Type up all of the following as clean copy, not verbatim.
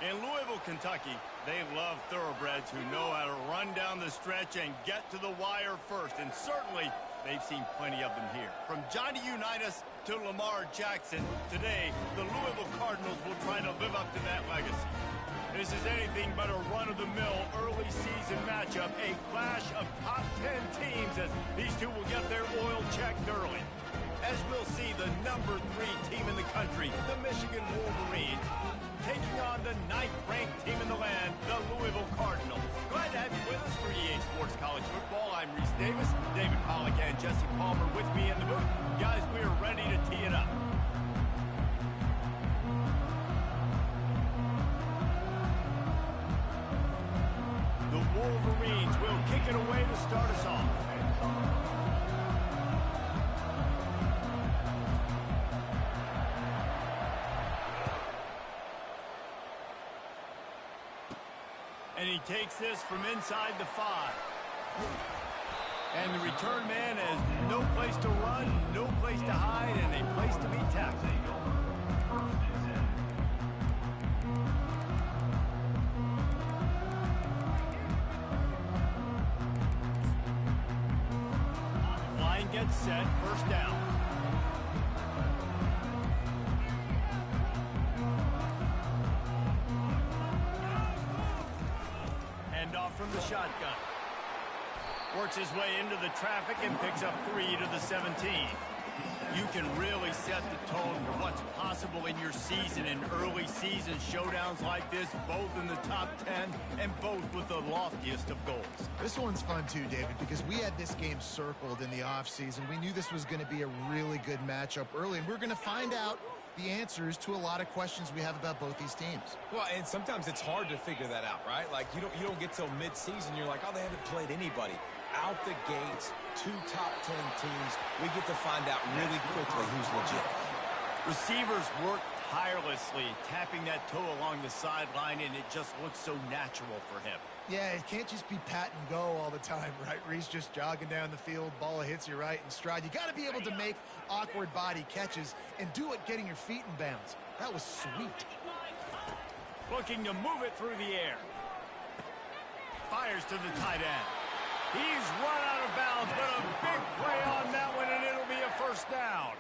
In Louisville, Kentucky, they love thoroughbreds who know how to run down the stretch and get to the wire first. And certainly, they've seen plenty of them here. From Johnny Unitas to Lamar Jackson, today, the Louisville Cardinals will try to live up to that legacy. This is anything but a run-of-the-mill early season matchup, a clash of top 10 teams as these two will get their oil checked early. As we'll see, the number 3 team in the country, the Michigan Wolverines, taking on the 9th-ranked team in the land, the Louisville Cardinals. Glad to have you with us for EA Sports College Football. I'm Reese Davis, David Pollack and Jesse Palmer with me in the booth. Guys, we are ready to tee it up. The Wolverines will kick it away to start us off. And he takes this from inside the 5. And the return man has no place to run, no place to hide, and a place to be tackled. Line gets set, first down. Off from the shotgun. Works his way into the traffic and picks up 3 to the 17. You can really set the tone for what's possible in your season in early season showdowns like this, both in the top 10 and both with the loftiest of goals. This one's fun too, David, because we had this game circled in the offseason. We knew this was going to be a really good matchup early, and we're going to find out the answers to a lot of questions we have about both these teams. Well, and sometimes it's hard to figure that out, right? Like, you don't get till mid-season, you're like, oh, they haven't played anybody. Out the gates, 2 top 10 teams, we get to find out really quickly who's legit. Receivers work tirelessly, tapping that toe along the sideline, and it just looks so natural for him. Yeah, it can't just be pat and go all the time, right? Reese just jogging down the field, ball hits you right in stride. You got to be able to make awkward body catches and do it getting your feet in bounds. That was sweet. Looking to move it through the air. Fires to the tight end. He's run out of bounds, but a big play on that one, and it'll be a first down.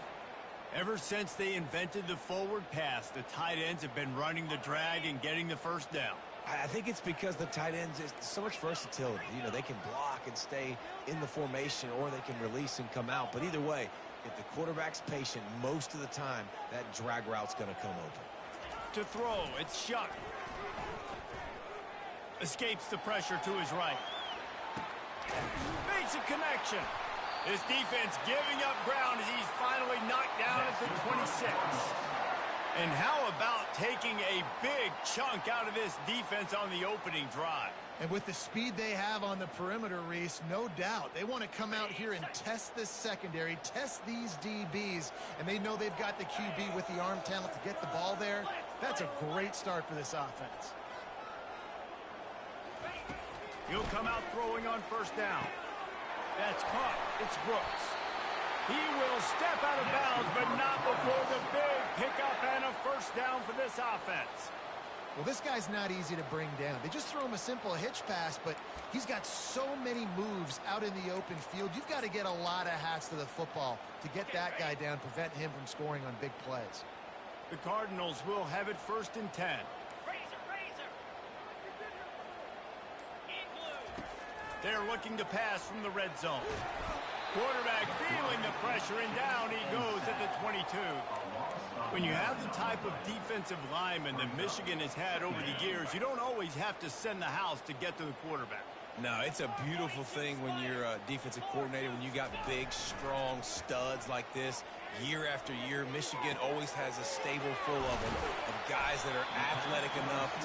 Ever since they invented the forward pass, the tight ends have been running the drag and getting the first down. I think it's because the tight ends is so much versatility. You know, they can block and stay in the formation, or they can release and come out. But either way, if the quarterback's patient, most of the time, that drag route's going to come open. To throw, it's Shuck. Escapes the pressure to his right. Makes a connection. This defense giving up ground as he's finally knocked down at the 26. And how about taking a big chunk out of this defense on the opening drive? And with the speed they have on the perimeter, Reese, no doubt, they want to come out here and test this secondary, test these DBs, and they know they've got the QB with the arm talent to get the ball there. That's a great start for this offense. He'll come out throwing on first down. That's caught. It's Brooks. He will step out of bounds, but not before the big pickup and a first down for this offense. Well, this guy's not easy to bring down. They just throw him a simple hitch pass, but he's got so many moves out in the open field. You've got to get a lot of hats to the football to get that guy down, prevent him from scoring on big plays. The Cardinals will have it first and 10. They're looking to pass from the red zone. Quarterback feeling the pressure, and down he goes at the 22. When you have the type of defensive lineman that Michigan has had over the years, you don't always have to send the house to get to the quarterback. No, it's a beautiful thing when you're a defensive coordinator, when you got big, strong studs like this. Year after year, Michigan always has a stable full of them, of guys that are athletic enough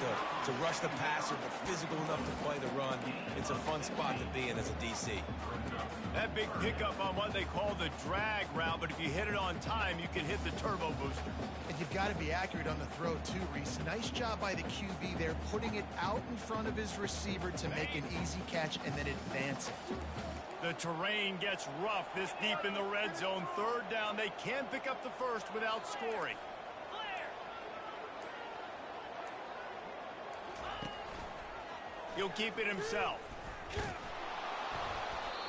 to rush the passer, but physical enough to play the run. It's a fun spot to be in as a DC. That big pickup on what they call the drag route, but if you hit it on time, you can hit the turbo booster. And you've got to be accurate on the throw too, Reese. Nice job by the QB there, putting it out in front of his receiver to make an easy catch and then advance it. The terrain gets rough this deep in the red zone. Third down, they can pick up the first without scoring. He'll keep it himself.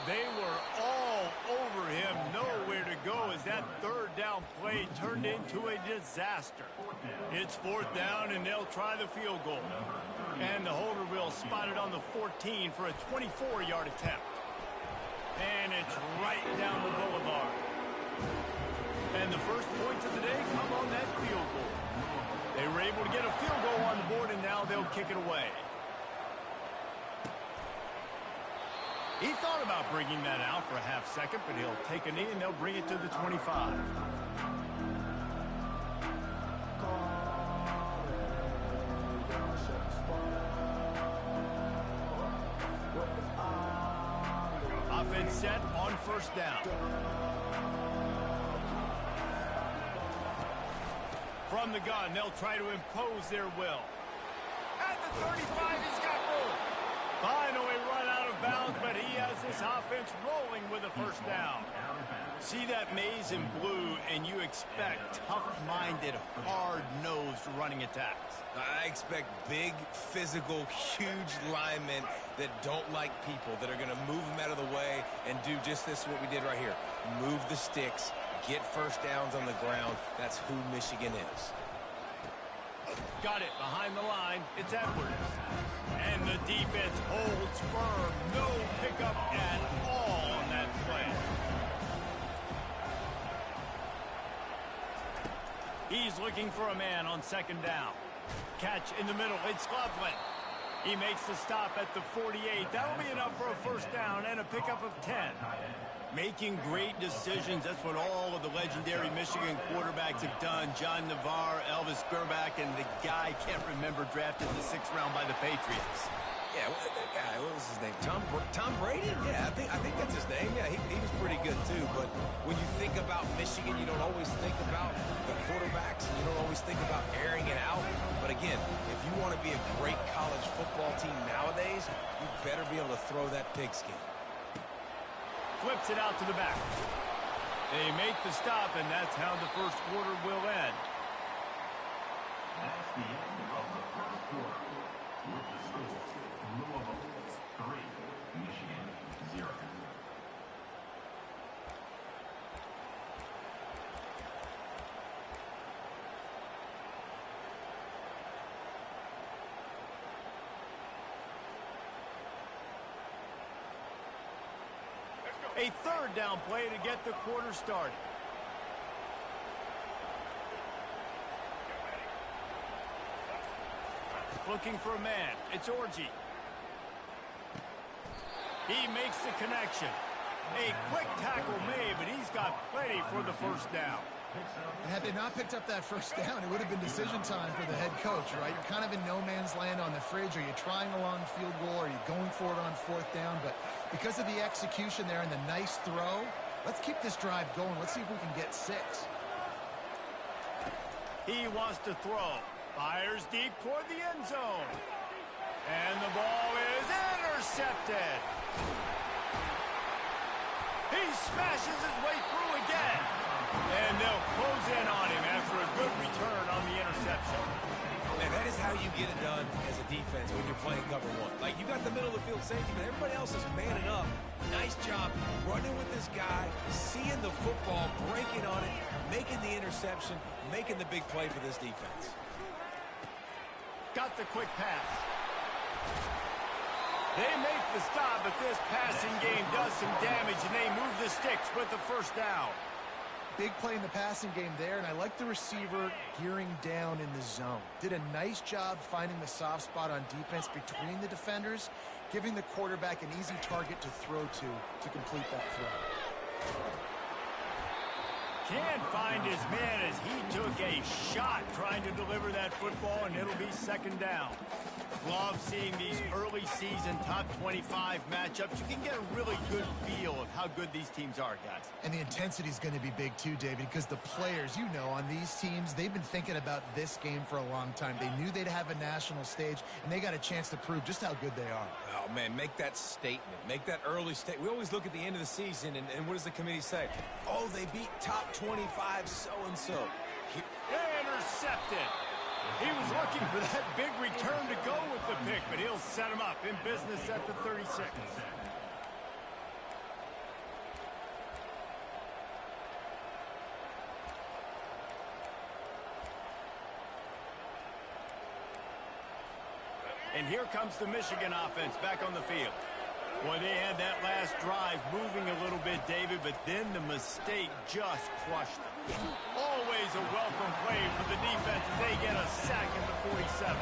They were all over him, nowhere to go as that third down play turned into a disaster. It's fourth down, and they'll try the field goal. And the holder will spot it on the 14 for a 24-yard attempt. And it's right down the boulevard. And the first points of the day come on that field goal. They were able to get a field goal on the board, and now they'll kick it away. He thought about bringing that out for a half second, but he'll take a knee, and they'll bring it to the 25. Offense set on first down. From the gun, they'll try to impose their will. At the 35, he's got room. Finally run out of bounds, but he has this offense rolling with a first down. See that maze in blue, and you expect tough-minded, hard-nosed running attacks. I expect big, physical, huge linemen that don't like people, that are going to move them out of the way and do just this, what we did right here. Move the sticks, get first downs on the ground. That's who Michigan is. Got it behind the line. It's Edwards. And the defense holds firm. No pickup at all on that play. He's looking for a man on second down. Catch in the middle. It's Loveland. He makes the stop at the 48. That'll be enough for a first down and a pickup of 10. Making great decisions. That's what all of the legendary Michigan quarterbacks have done. John Navarre, Elvis Grbac, and the guy can't remember drafted in the 6th round by the Patriots. Yeah, that guy, what was his name? Tom Brady? Yeah, I think that's his name. Yeah, he was pretty good too. But when you think about Michigan, you don't always think about the quarterbacks, and you don't always think about airing it out. But again, if you want to be a great college football team nowadays, you better be able to throw that pigskin. Flips it out to the back. They make the stop, and that's how the first quarter will end. That's the end of the first quarter. With the score, Louisville 3, Michigan 0. A third down play to get the quarter started. Looking for a man. It's Orji. He makes the connection. A quick tackle made, but he's got plenty for the first down. And had they not picked up that first down, it would have been decision time for the head coach, right? You're kind of in no man's land on the fridge. Are you trying a long field goal? Are you going for it on fourth down? But because of the execution there and the nice throw, let's keep this drive going. Let's see if we can get 6. He wants to throw. Fires deep toward the end zone. And the ball is intercepted. He smashes his way through again. And they'll close in on him after a good return on the interception. Man, that is how you get it done as a defense when you're playing cover one. Like, you got the middle of the field safety, but everybody else is manning up. Nice job running with this guy, seeing the football, breaking on it, making the interception, making the big play for this defense. Got the quick pass. They make the stop, but this passing game does some damage, and they move the sticks with the first down. Big play in the passing game there, and I like the receiver gearing down in the zone. Did a nice job finding the soft spot on defense between the defenders, giving the quarterback an easy target to throw to complete that throw. Can't find his man as he took a shot trying to deliver that football, and it'll be second down. Love seeing these early season top 25 matchups. You can get a really good feel of how good these teams are, guys. And the intensity is going to be big too, David, because the players, you know, on these teams, they've been thinking about this game for a long time. They knew they'd have a national stage, and they got a chance to prove just how good they are. Oh, man, make that statement. Make that early statement. We always look at the end of the season, and what does the committee say? Oh, they beat top 25 so-and-so. Intercepted. He was looking for that big return to go with the pick, but he'll set him up in business at the 36. And here comes the Michigan offense back on the field. Boy, they had that last drive moving a little bit, David, but then the mistake just crushed them. Always a welcome play for the defense as they get a sack at the 47.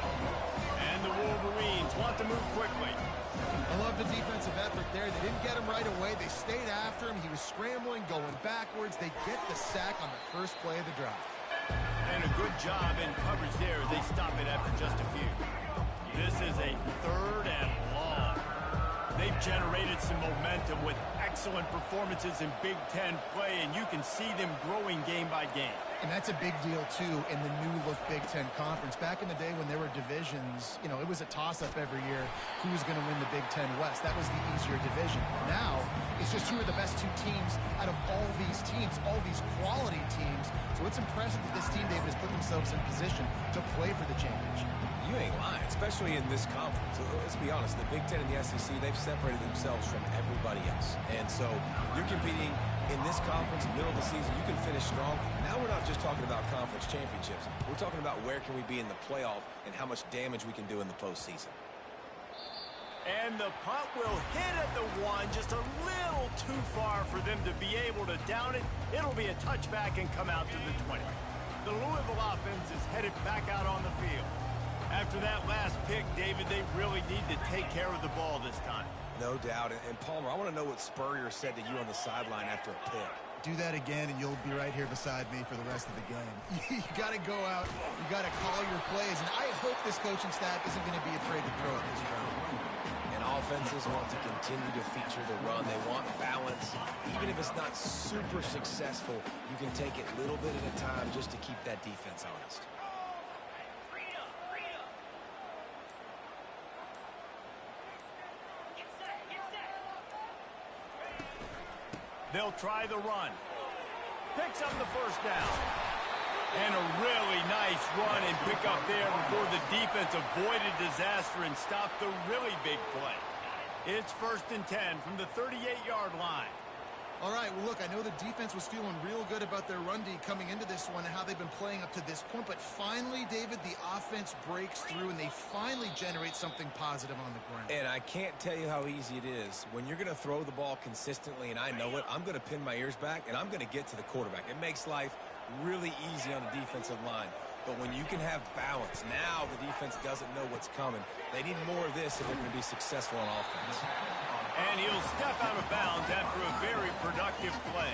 And the Wolverines want to move quickly. I love the defensive effort there. They didn't get him right away. They stayed after him. He was scrambling, going backwards. They get the sack on the first play of the drive. And a good job in coverage there as they stop it after just a few. This is a 3rd and long. They've generated some momentum with excellent performances in Big Ten play, and you can see them growing game by game. And that's a big deal, too, in the new-look Big Ten Conference. Back in the day when there were divisions, you know, it was a toss-up every year who was going to win the Big Ten West. That was the easier division. Now, it's just who are the best 2 teams out of all these teams, all these quality teams. So it's impressive that this team, David, has put themselves in position to play for the championship. You ain't lying, especially in this conference. Let's be honest, the Big Ten and the SEC, they've separated themselves from everybody else. And so you're competing in this conference, middle of the season, you can finish strong. Now we're not just talking about conference championships. We're talking about where can we be in the playoff and how much damage we can do in the postseason. And the punt will hit at the 1, just a little too far for them to be able to down it. It'll be a touchback and come out to the 20. The Louisville offense is headed back out on the field. After that last pick, David, they really need to take care of the ball this time. No doubt. And Palmer, I want to know what Spurrier said to you on the sideline after a pick. Do that again, and you'll be right here beside me for the rest of the game. You got to go out. You got to call your plays. And I hope this coaching staff isn't going to be afraid to throw it this round. And offenses want to continue to feature the run. They want balance. Even if it's not super successful, you can take it little bit at a time just to keep that defense honest. They'll try the run. Picks up the first down. And a really nice run and pick up there before the defense avoided disaster and stopped the really big play. It's 1st and 10 from the 38-yard line. All right, well, look, I know the defense was feeling real good about their run D coming into this one and how they've been playing up to this point. But finally, David, the offense breaks through and they finally generate something positive on the ground. And I can't tell you how easy it is. When you're going to throw the ball consistently, and I know it, I'm going to pin my ears back and I'm going to get to the quarterback. It makes life really easy on the defensive line. But when you can have balance, now the defense doesn't know what's coming. They need more of this if they're going to be successful on offense. And he'll step out of bounds after a very productive play.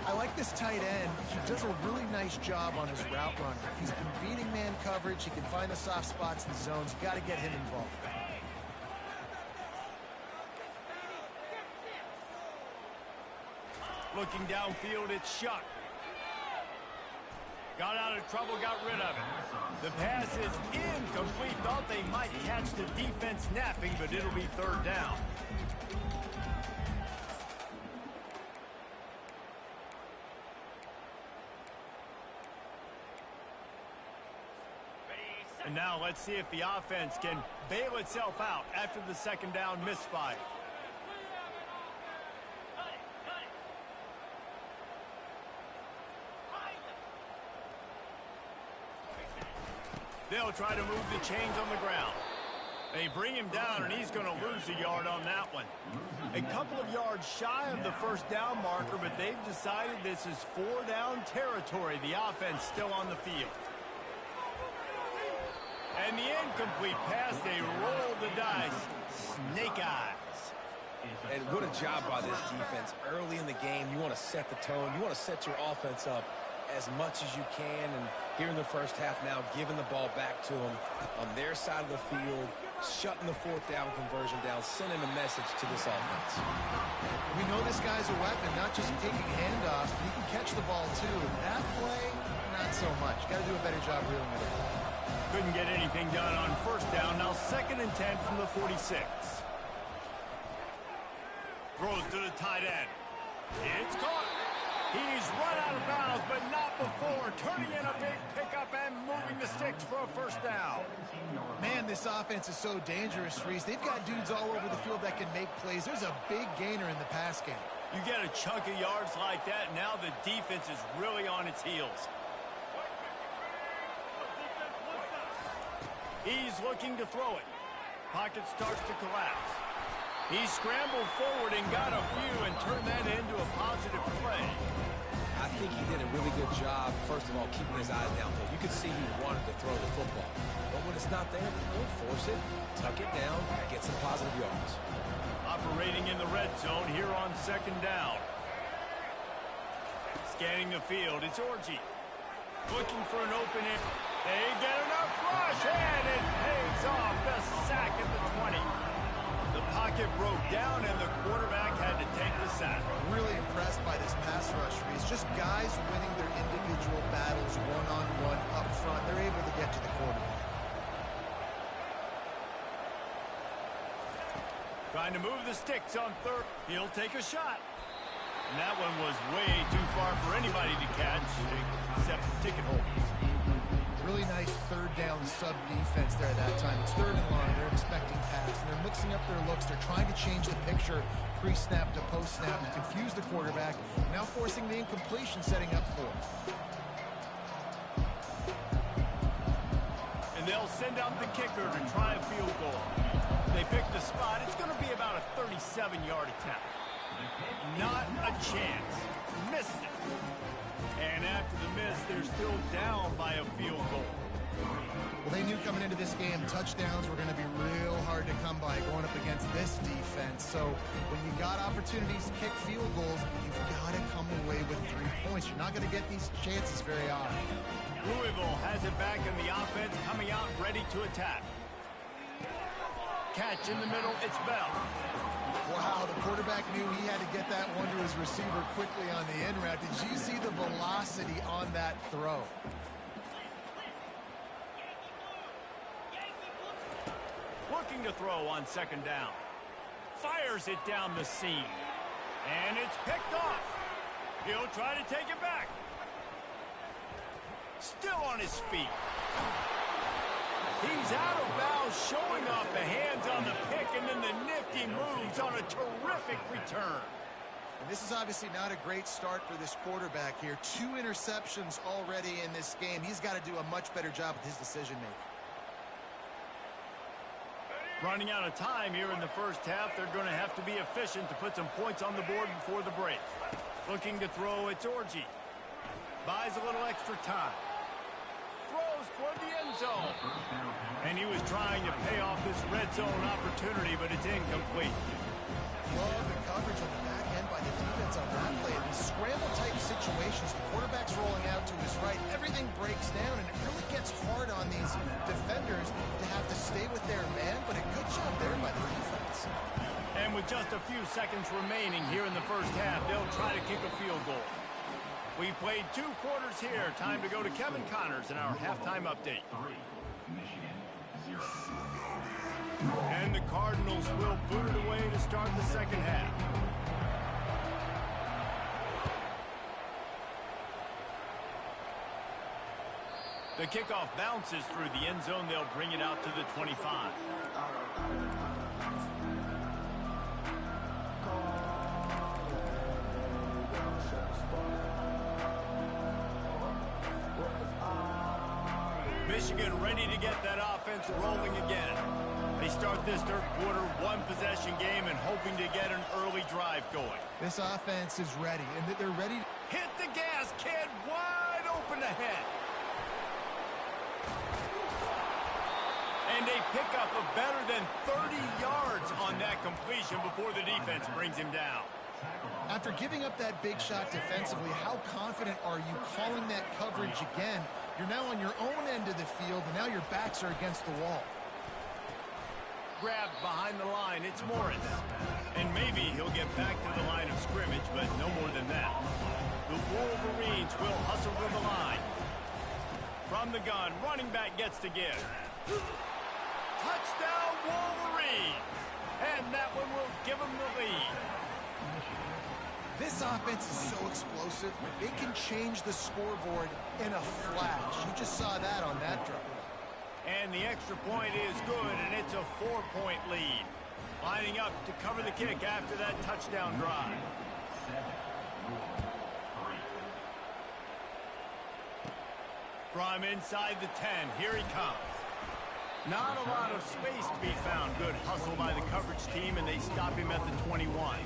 I like this tight end. He does a really nice job on his route runner. He's been beating man coverage. He can find the soft spots in the zones. You got to get him involved. Looking downfield, it's Shuck. Got out of trouble, got rid of it. The pass is incomplete. Thought they might catch the defense napping, but it'll be 3rd down. And now let's see if the offense can bail itself out after the 2nd down misfire. They'll try to move the chains on the ground. They bring him down, and he's going to lose a yard on that one. A couple of yards shy of the 1st down marker, but they've decided this is 4-down territory. The offense still on the field. And the incomplete pass, they roll the dice. Snake eyes. And what a job by this defense. Early in the game, you want to set the tone. You want to set your offense up as much as you can. And here in the first half now, giving the ball back to them on their side of the field, shutting the 4th down conversion down, sending a message to this offense. We know this guy's a weapon, not just taking handoffs, but he can catch the ball too. That play, not so much. Got to do a better job reeling it in. Couldn't get anything done on 1st down. Now 2nd and 10 from the 46. Throws to the tight end. It's caught. He's run out of bounds, but not before. Turning in a big pickup and moving the sticks for a down. Man, this offense is so dangerous, Reese. They've got dudes all over the field that can make plays. There's a big gainer in the pass game. You get a chunk of yards like that, now the defense is really on its heels. He's looking to throw it. Pocket starts to collapse. He scrambled forward and got a few and turned that into a positive play. I think he did a really good job, first of all, keeping his eyes downfield. You could see he wanted to throw the football. But when it's not there, don't force it. Tuck it down, get some positive yards. Operating in the red zone here on second down. Scanning the field, it's Orji. Looking for an opening. They get enough rush, and it pays off. The sack at the 20. The pocket broke down, and the quarterback had to take the sack. Really impressed by this pass rush, Reese. Just guys winning their individual battles one-on-one up front. They're able to get to the quarterback. Trying to move the sticks on third. He'll take a shot. And that one was way too far for anybody to catch, except ticket holders. Really nice third down sub defense there at that time. It's third and long. They're expecting pass, and they're mixing up their looks. They're trying to change the picture pre-snap to post-snap to confuse the quarterback, now forcing the incompletion, setting up fourth. And they'll send out the kicker to try a field goal. They pick the spot. It's going to be about a 37-yard attempt. Not a chance. Missed it. And after the miss, they're still down by a field goal. Well, they knew coming into this game touchdowns were going to be real hard to come by going up against this defense. So when you got opportunities to kick field goals, you've got to come away with 3 points. You're not going to get these chances very often. Louisville has it back in the offense, coming out ready to attack. Catch in the middle, it's Bell. Wow, the quarterback knew he had to get that one to his receiver quickly on the in route. Did you see the velocity on that throw? Looking to throw on second down. Fires it down the seam. And it's picked off. He'll try to take it back. Still on his feet. He's out of bounds, showing off the hands on the pick, and then the nifty moves on a terrific return. And this is obviously not a great start for this quarterback here. 2 interceptions already in this game. He's got to do a much better job with his decision-making. Running out of time here in the first half, they're going to have to be efficient to put some points on the board before the break. Looking to throw, it's Orji. Buys a little extra time. Throws toward the end zone. And he was trying to pay off this red zone opportunity, but it's incomplete. Love the coverage on the back end by the defense on that play. In these scramble-type situations, the quarterback's rolling out to his right. Everything breaks down, and it really gets hard on these defenders to have to stay with their man, but a good job there by the defense. And with just a few seconds remaining here in the first half, they'll try to kick a field goal. We've played 2 quarters here. Time to go to Kevin Connors in our halftime update. 3, Michigan, 0. And the Cardinals will boot it away to start the second half. The kickoff bounces through the end zone. They'll bring it out to the 25. Michigan ready to get that offense rolling again. They start this third quarter one-possession game and hoping to get an early drive going. This offense is ready, and they're ready. Hit the gas, kid. Wide open ahead. And they pick up a better than 30 yards on that completion before the defense brings him down. After giving up that big shot defensively, how confident are you calling that coverage again? You're now on your own end of the field, and now your backs are against the wall. Grabbed behind the line, it's Morris. And maybe he'll get back to the line of scrimmage, but no more than that. The Wolverines will hustle to the line. From the gun, running back gets to give. Touchdown, Wolverines! And that one will give them the lead. This offense is so explosive, it can change the scoreboard in a flash. You just saw that on that drive. And the extra point is good, and it's a 4-point lead. Lining up to cover the kick after that touchdown drive. 7, rule 3. From inside the 10, here he comes. Not a lot of space to be found. Good hustle by the coverage team, and they stop him at the 21.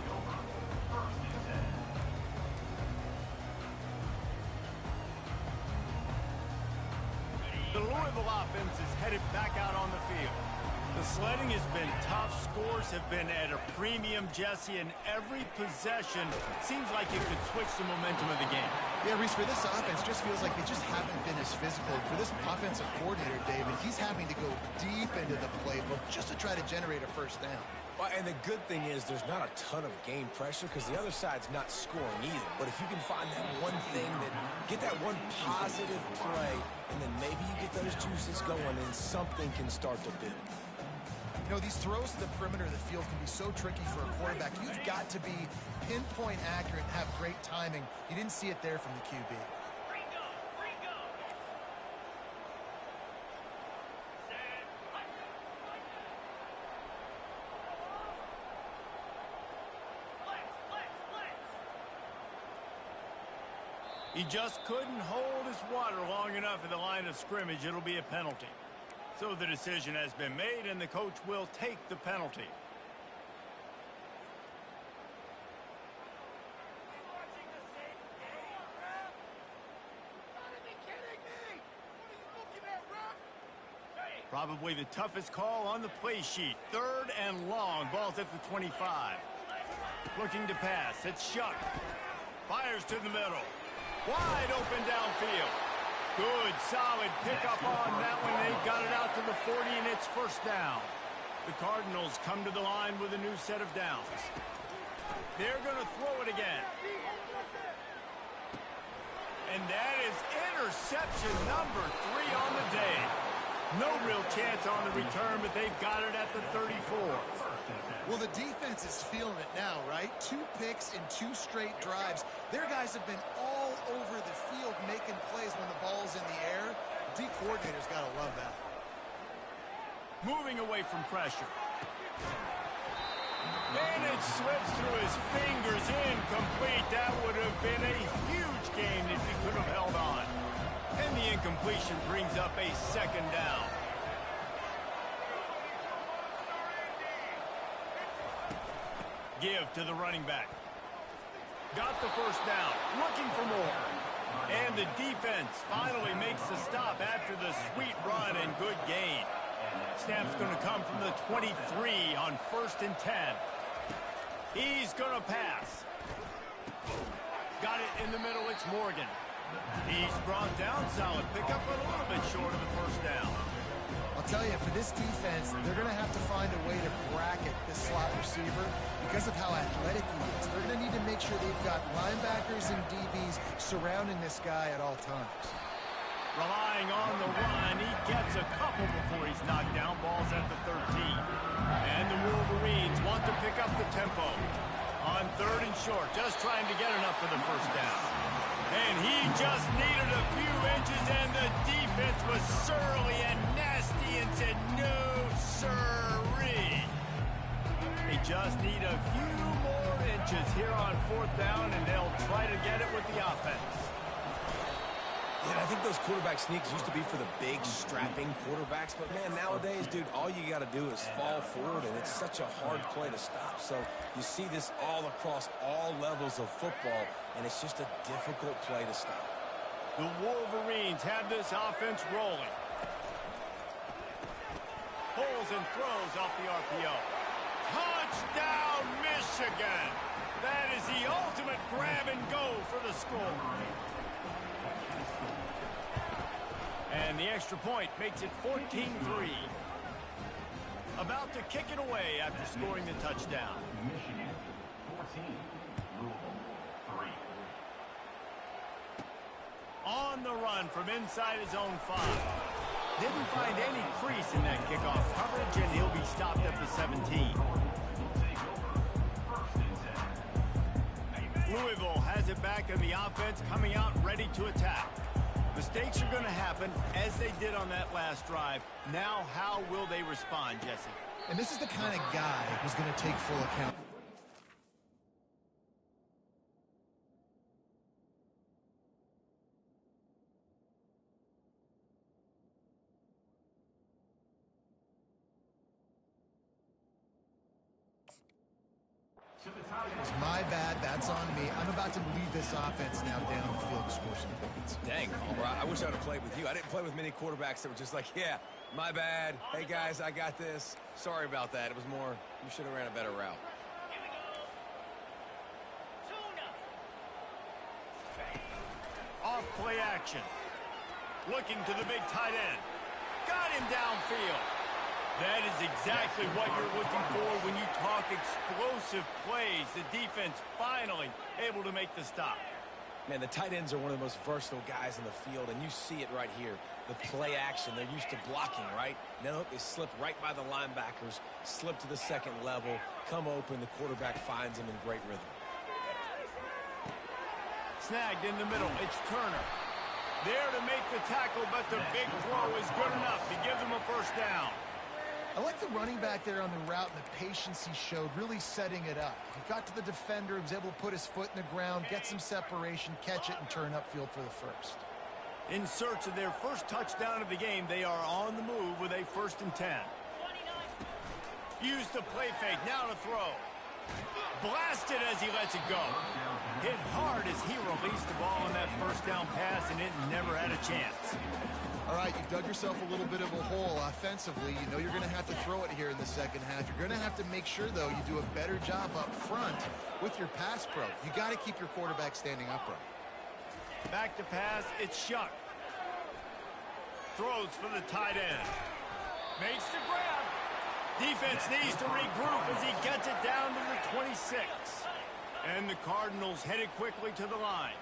The Louisville offense is headed back out on the field. The sledding has been tough. Scores have been at a premium, Jesse, and every possession seems like it could switch the momentum of the game. Yeah, Reese, for this offense, just feels like they just haven't been as physical. For this offensive coordinator, David, he's having to go deep into the playbook just to try to generate a first down. Well, and the good thing is there's not a ton of game pressure because the other side's not scoring either. But if you can find that one thing, get that one positive play, and then maybe you get those juices going and something can start to build. You know, these throws to the perimeter of the field can be so tricky for a quarterback. You've got to be pinpoint accurate and have great timing. You didn't see it there from the QB. He just couldn't hold his water long enough at the line of scrimmage. It'll be a penalty. So the decision has been made, and the coach will take the penalty. Probably the toughest call on the play sheet. 3rd and long. Ball's at the 25. Looking to pass. It's Shuck. Fires to the middle. Wide open downfield. Good, solid pickup on that one. They got it out to the 40, and it's first down. The Cardinals come to the line with a new set of downs. They're going to throw it again. And that is interception number 3 on the day. No real chance on the return, but they've got it at the 34. Well, the defense is feeling it now, right? 2 picks in 2 straight drives. Their guys have been all over the field making plays when the ball's in the air. D coordinator's got to love that. Moving away from pressure. And it slips through his fingers, incomplete. That would have been a huge gain if he could have held on. And the incompletion brings up a 2nd down. Give to the running back. Got the first down. Looking for more. And the defense finally makes the stop after the sweet run and good gain. Snap's going to come from the 23 on 1st and 10. He's going to pass. Got it in the middle. It's Morgan. He's brought down. Solid pickup, but a little bit short of the first down. I'll tell you, for this defense, they're going to have to find a way to bracket this slot receiver because of how athletic he is. They're going to need to make sure they've got linebackers and DBs surrounding this guy at all times. Relying on the run, he gets a couple before he's knocked down. Ball's at the 13. And the Wolverines want to pick up the tempo. On 3rd and short, just trying to get enough for the first down. And he just needed a few inches, and the defense was surly and nasty and said, no, sirree. They just need a few more inches here on 4th down, and they'll try to get it with the offense. Yeah, I think those quarterback sneaks used to be for the big, strapping quarterbacks. But, man, nowadays, dude, all you got to do is fall forward, and it's such a hard play to stop. So you see this all across all levels of football, and it's just a difficult play to stop. The Wolverines have this offense rolling. Pulls and throws off the RPO. Touchdown, Michigan! That is the ultimate grab and go for the score. And the extra point makes it 14-3. About to kick it away after scoring the touchdown. Michigan 14, Louisville 3. On the run from inside his own 5. Didn't find any crease in that kickoff coverage, and he'll be stopped at the 17. Louisville has it back in the offense, coming out ready to attack. Mistakes are going to happen, as they did on that last drive. Now, how will they respond, Jesse? And this is the kind of guy who's going to take full account. It's my bad. That's on me. I'm about to lead this offense now down the field to score some points. Dang, Palmer, I wish I would have played with you. I didn't play with many quarterbacks that were just like, yeah, my bad. Hey, guys, I got this. Sorry about that. It was more, you should have ran a better route. Off play action. Looking to the big tight end. Got him downfield. That is exactly what you're looking for when you talk explosive plays. The defense finally able to make the stop. Man, the tight ends are one of the most versatile guys in the field, and you see it right here. The play action, they're used to blocking, right? Now they slip right by the linebackers, slip to the second level, come open, the quarterback finds them in great rhythm. Snagged in the middle, it's Turner. There to make the tackle, but the big throw is good enough to give them a first down. I like the running back there on the route and the patience he showed, really setting it up. He got to the defender, he was able to put his foot in the ground, get some separation, catch it, and turn upfield for the first. In search of their first touchdown of the game, they are on the move with a 1st and 10. Used the play fake, now to throw. Blasted as he lets it go. Hit hard as he released the ball on that first down pass, and it never had a chance. All right, you dug yourself a little bit of a hole offensively. You know you're going to have to throw it here in the second half. You're going to have to make sure, though, you do a better job up front with your pass pro. You got to keep your quarterback standing upright. Back to pass, it's Shuck. Throws for the tight end. Makes the grab. Defense needs to regroup as he gets it down to the 26. And the Cardinals headed quickly to the line.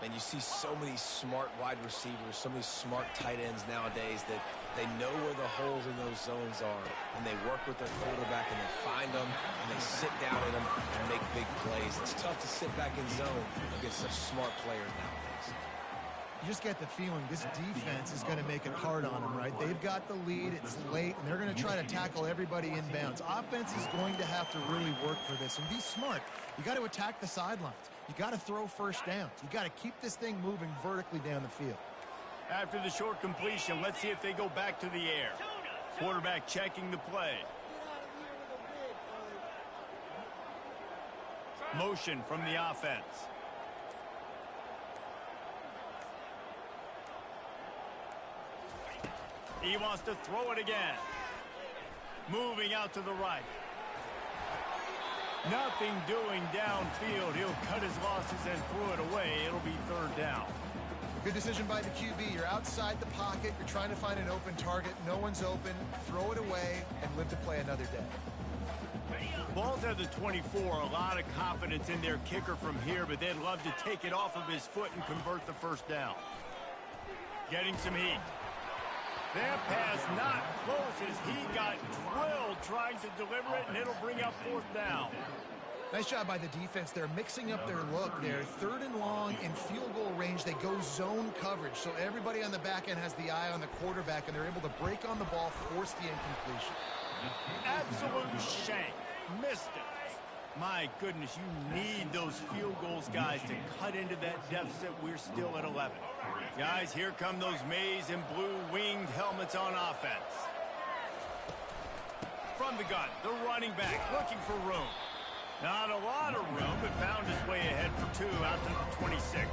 And you see so many smart wide receivers, so many smart tight ends nowadays that they know where the holes in those zones are, and they work with their quarterback, and they find them, and they sit down in them and make big plays. It's tough to sit back in zone against such smart players nowadays. You just get the feeling this defense is going to make it hard on them, right? They've got the lead, it's late, and they're going to try to tackle everybody inbounds. Offense is going to have to really work for this and be smart. You got to attack the sidelines. You got to throw first downs. You got to keep this thing moving vertically down the field. After the short completion, let's see if they go back to the air. Quarterback checking the play. Motion from the offense. He wants to throw it again. Moving out to the right. Nothing doing downfield. He'll cut his losses and throw it away. It'll be 3rd down. Good decision by the QB. You're outside the pocket. You're trying to find an open target. No one's open. Throw it away and live to play another day. Ball's at the 24. A lot of confidence in their kicker from here, but they'd love to take it off of his foot and convert the first down. Getting some heat. That pass not close as he got drilled trying to deliver it, and it'll bring up 4th down. Nice job by the defense. They're mixing up their look there. 3rd and long in field goal range. They go zone coverage, so everybody on the back end has the eye on the quarterback, and they're able to break on the ball, force the incompletion. Absolute shank. Missed it. My goodness, you need those field goals, guys, to cut into that deficit. We're still at 11. Guys, here come those maize and blue winged helmets on offense. From the gun, the running back looking for room. Not a lot of room, but found his way ahead for 2 out to the 26.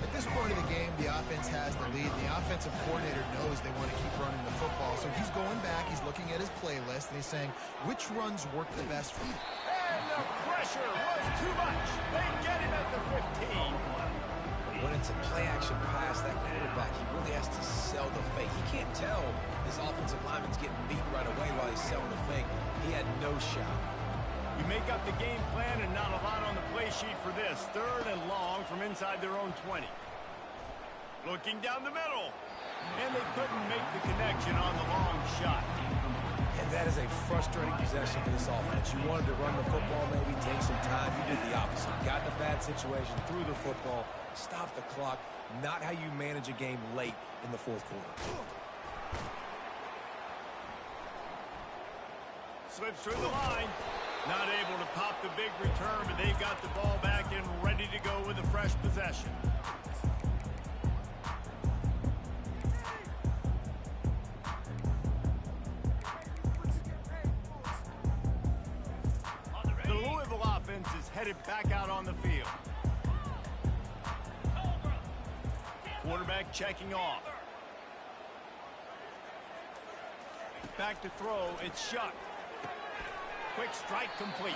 At this point of the game, the offense has the lead. The offensive coordinator knows they want to keep running the football, so he's going back, he's looking at his playlist, and he's saying, which runs work the best for you? And the pressure was too much. They get him at the 15. When it's a play-action pass, that quarterback, he really has to sell the fake. He can't tell his offensive lineman's getting beat right away while he's selling the fake. He had no shot. You make up the game plan and not a lot on the play sheet for this. 3rd and long from inside their own 20. Looking down the middle. And they couldn't make the connection on the long shot. And that is a frustrating possession for this offense. You wanted to run the football, maybe take some time. You did the opposite. Got in a bad situation, threw the football, stopped the clock. Not how you manage a game late in the fourth quarter. Slips through the line. Not able to pop the big return, but they've got the ball back and ready to go with a fresh possession. The Louisville offense is headed back out on the field. Quarterback checking off. Back to throw. It's Shuck. Quick strike complete.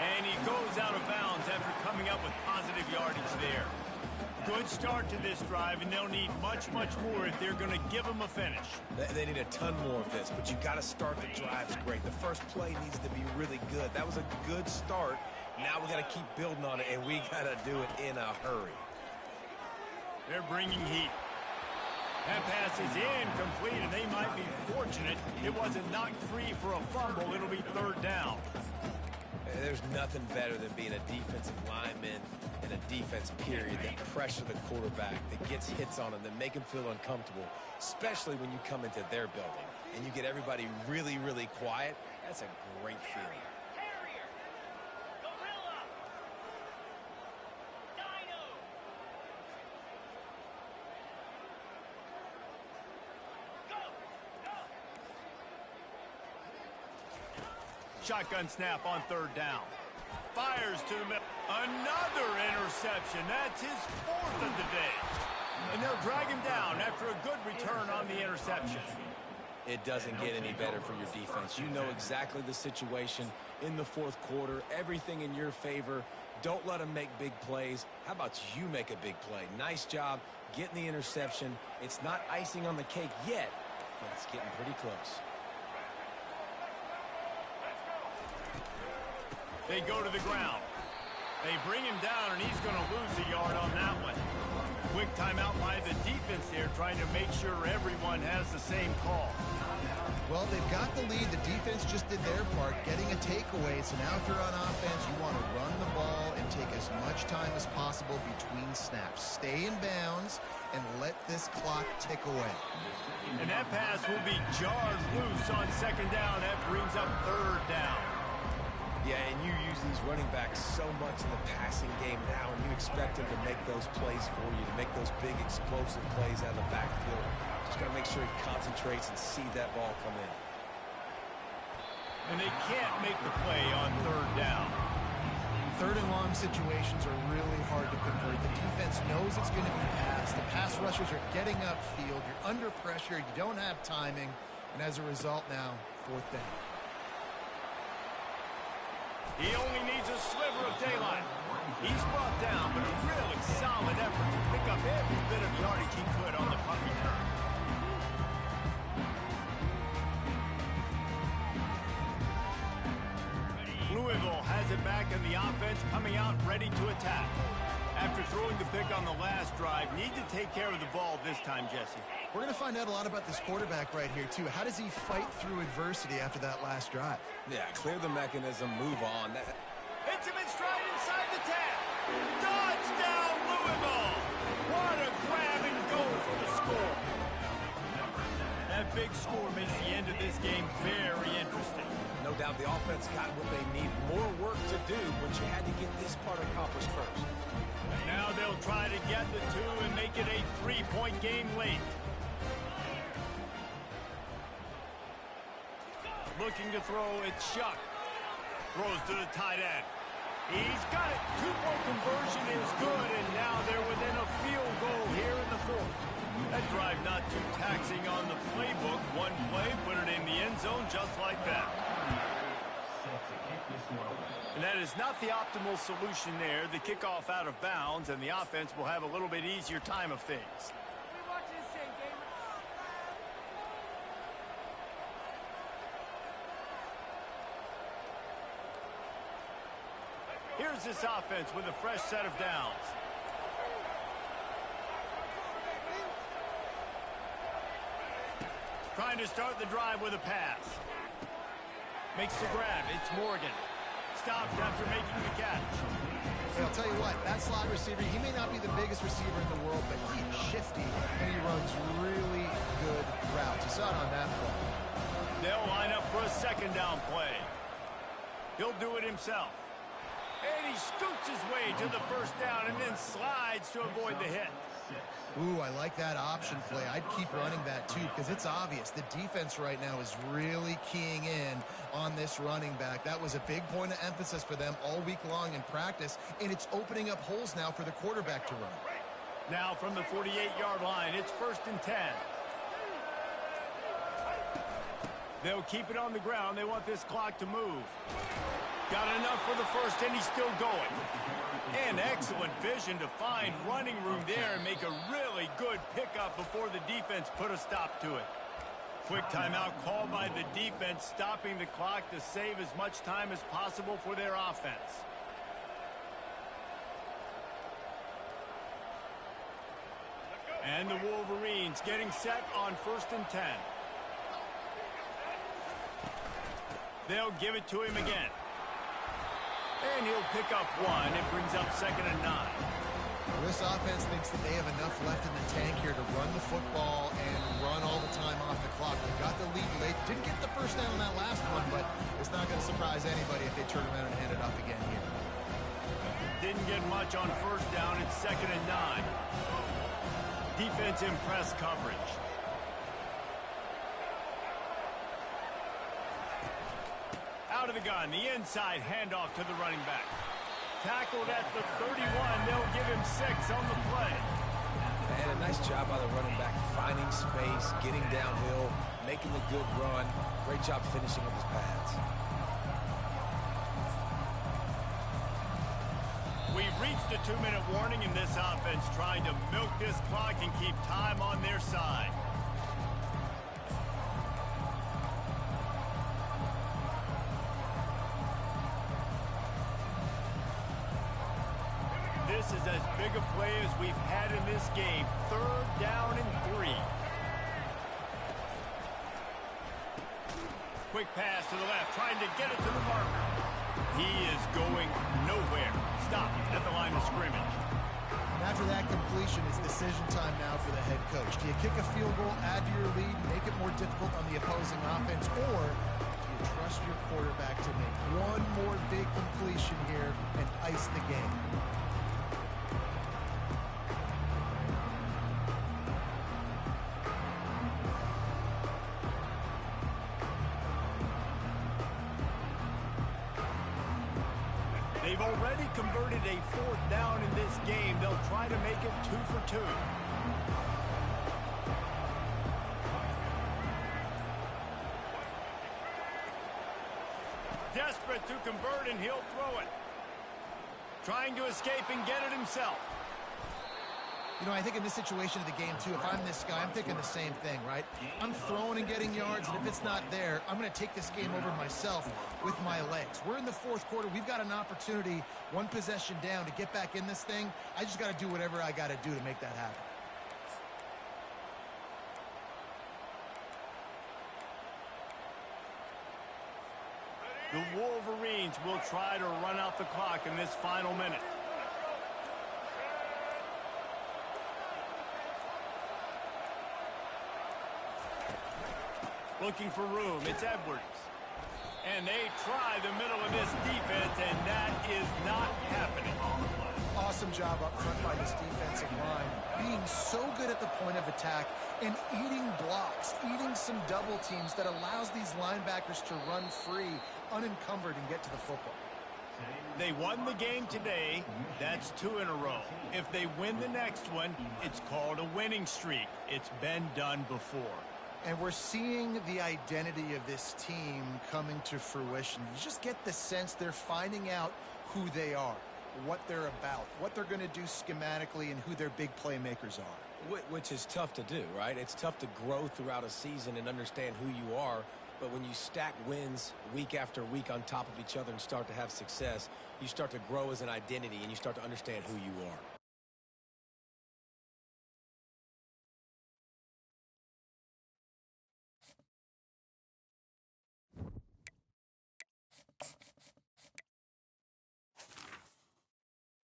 And he goes out of bounds after coming up with positive yardage there. Good start to this drive, and they'll need much, much more if they're going to give them a finish. They need a ton more of this, but you got to start the drives great. The first play needs to be really good. That was a good start. Now we got to keep building on it, and we got to do it in a hurry. They're bringing heat. That pass is incomplete, and they might be fortunate it wasn't knocked free for a fumble. It'll be third down. There's nothing better than being a defensive lineman in a defense period that pressure the quarterback, that gets hits on him, that make him feel uncomfortable, especially when you come into their building and you get everybody really, really quiet. That's a great feeling. Shotgun snap on third down. Fires to the middle. Another interception. That's his fourth of the day. And they'll drag him down after a good return on the interception. It doesn't get any better for your defense. You know exactly the situation in the fourth quarter. Everything in your favor. Don't let them make big plays. How about you make a big play? Nice job getting the interception. It's not icing on the cake yet, but it's getting pretty close. They go to the ground. They bring him down, and he's going to lose a yard on that one. Quick timeout by the defense there, trying to make sure everyone has the same call. Well, they've got the lead. The defense just did their part, getting a takeaway. So now if you're on offense, you want to run the ball and take as much time as possible between snaps. Stay in bounds and let this clock tick away. And that pass will be jarred loose on second down. That brings up third down. Yeah, and you use these running backs so much in the passing game now, and you expect them to make those plays for you, to make those big explosive plays out of the backfield. Just got to make sure he concentrates and see that ball come in. And they can't make the play on third down. Third and long situations are really hard to convert. The defense knows it's going to be passed. The pass rushers are getting upfield. You're under pressure. You don't have timing. And as a result now, fourth down. He only needs a sliver of daylight. He's brought down, but a really solid effort to pick up every bit of yardage he could on the punt return. Louisville has it back, and the offense coming out ready to attack. After throwing the pick on the last drive, need to take care of the ball this time, Jesse. We're going to find out a lot about this quarterback right here, too. How does he fight through adversity after that last drive? Yeah, clear the mechanism, move on. Hits him in stride inside the 10. Touchdown, Louisville! What a grab and go for the score. That big score makes the end of this game very interesting. No doubt the offense got what they need. More work to do, but you had to get this part accomplished first. Now they'll try to get the two and make it a three-point game late. Looking to throw, it's Shuck. Throws to the tight end. He's got it. Two-point conversion is good, and now they're within a field goal here in the fourth. That drive not too taxing on the playbook. One play, put it in the end zone just like that. And that is not the optimal solution there. The kickoff out of bounds, and the offense will have a little bit easier time of things. Here's this offense with a fresh set of downs. Trying to start the drive with a pass. Makes the grab. It's Morgan. Stopped after making the catch. Hey, I'll tell you what, that slot receiver, he may not be the biggest receiver in the world, but he's shifty, and he runs really good routes. You saw it on that play. They'll line up for a second down play. He'll do it himself. And he scoots his way to the first down and then slides to avoid the hit. Ooh, I like that option play. I'd keep running that too because it's obvious. The defense right now is really keying in on this running back. That was a big point of emphasis for them all week long in practice, and it's opening up holes now for the quarterback to run. Now from the 48-yard line, it's 1st and 10. They'll keep it on the ground. They want this clock to move. Got enough for the first, and he's still going. And excellent vision to find running room there and make a really good pickup before the defense put a stop to it. Quick timeout called by the defense, stopping the clock to save as much time as possible for their offense. And the Wolverines getting set on 1st and 10. They'll give it to him again. And he'll pick up one. It brings up 2nd and 9. Well, this offense thinks that they have enough left in the tank here to run the football and run all the time off the clock. They got the lead late. Didn't get the first down on that last one, but it's not going to surprise anybody if they turn around and hand it off again here. Didn't get much on 1st down. It's 2nd and 9. Defense in press coverage. Out of the gun, the inside handoff to the running back. Tackled at the 31. They'll give him 6 on the play. And a nice job by the running back, finding space, getting downhill, making a good run. Great job finishing with his pads. We've reached the 2-minute warning in this offense, trying to milk this clock and keep time on their side. This is as big a play as we've had in this game. 3rd down and 3. Quick pass to the left, trying to get it to the marker. He is going nowhere. Stop at the line of scrimmage. And after that completion, it's decision time now for the head coach. Do you kick a field goal, add to your lead, make it more difficult on the opposing offense, or do you trust your quarterback to make one more big completion here and ice the game? They've already converted a 4th down in this game. They'll try to make it 2 for 2. Desperate to convert, and he'll throw it. Trying to escape and get it himself. You know, I think in this situation of the game, too, if I'm this guy, I'm thinking the same thing, right? I'm throwing and getting yards, and if it's not there, I'm going to take this game over myself with my legs. We're in the 4th quarter. We've got an opportunity, 1 possession down, to get back in this thing. I just got to do whatever I got to do to make that happen. The Wolverines will try to run out the clock in this final minute. Looking for room. It's Edwards. And they try the middle of this defense, and that is not happening. Awesome job up front by this defensive line. Being so good at the point of attack and eating blocks, eating some double teams that allows these linebackers to run free, unencumbered, and get to the football. They won the game today. That's 2 in a row. If they win the next one, it's called a winning streak. It's been done before. And we're seeing the identity of this team coming to fruition. You just get the sense they're finding out who they are, what they're about, what they're going to do schematically, and who their big playmakers are. Which is tough to do, right? It's tough to grow throughout a season and understand who you are. But when you stack wins week after week on top of each other and start to have success, you start to grow as an identity and you start to understand who you are.